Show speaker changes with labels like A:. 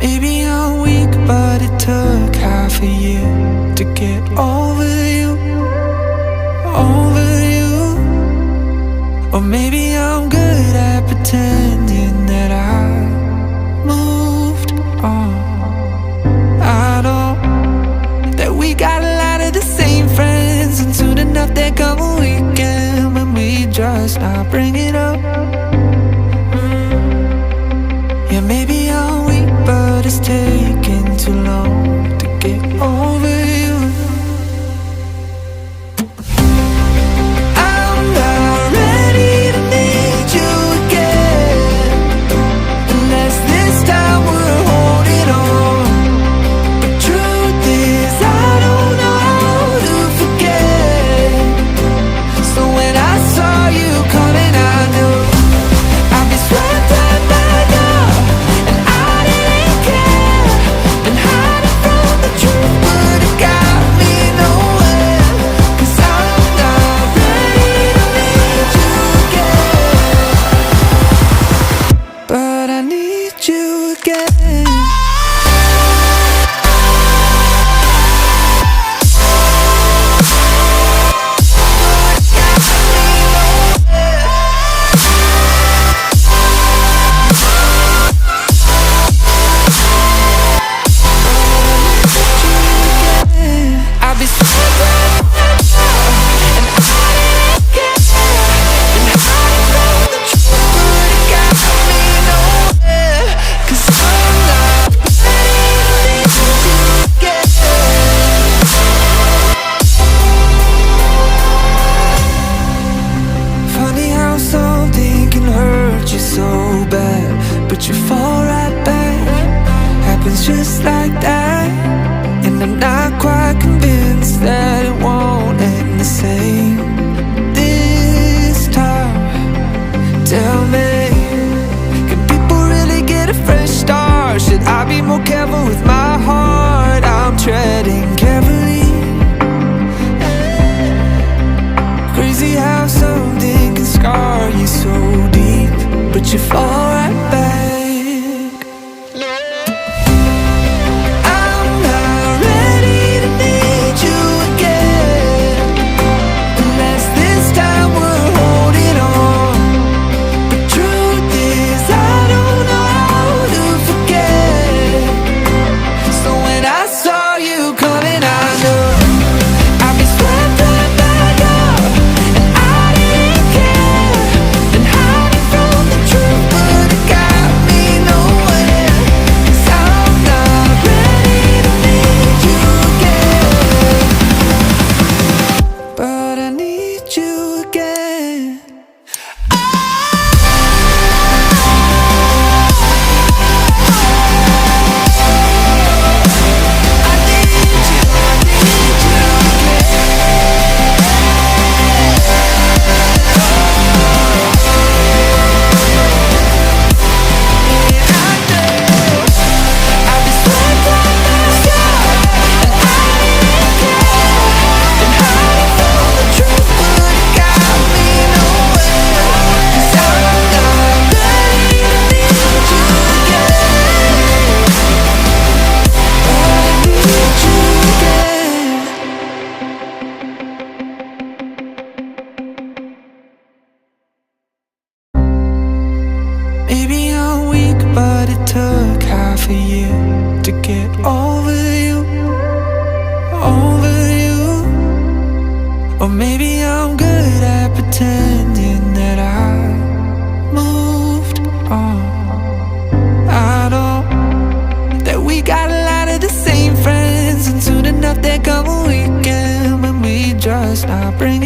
A: Maybe I'm weak, but it took half a year to get over you, over you. Or maybe I'm good at pretending that I moved on. I know that we got a lot of the same friends, and soon enough there come a weekend when we just not bring it up. Yeah, maybe I'm weak, but it's taking too long to get over you. I'm not ready to need you again, unless this time we're holding on. The truth is I don't know how to forget. So when I saw you coming, I knew I'd be swept right back up, and I didn't care. Been hiding from the truth, but it got me nowhere. 'Cause I'm not ready to need you again, but I need you again. I'll be swept right back up, and I didn't care. Been hiding from the truth, but it got me nowhere. 'Cause I'm not ready to need you again. Funny how something can hurt you so bad, but you fall right back. Happens just like that. And I'm not quite convinced that it won't end the same this time. Tell me, can people really get a fresh start? Should I be more careful with my heart? I'm treading carefully. Crazy how something can scar you so deep, but you fall right back. I'm not ready to need you again, unless this time we're holding on. The truth is I don't know how to forget. So when I saw you coming, I knew I'd be swept right back up, and I didn't care. Been hiding from the truth, but it got me nowhere. 'Cause I'm not ready to need you again, but I need you again. I need you Maybe I'm weak, but it took half a year to get over you, over you. Or maybe I'm good at pretending that I moved on. I know that we got a lot of the same friends, and soon enough there come a weekend when we just not bring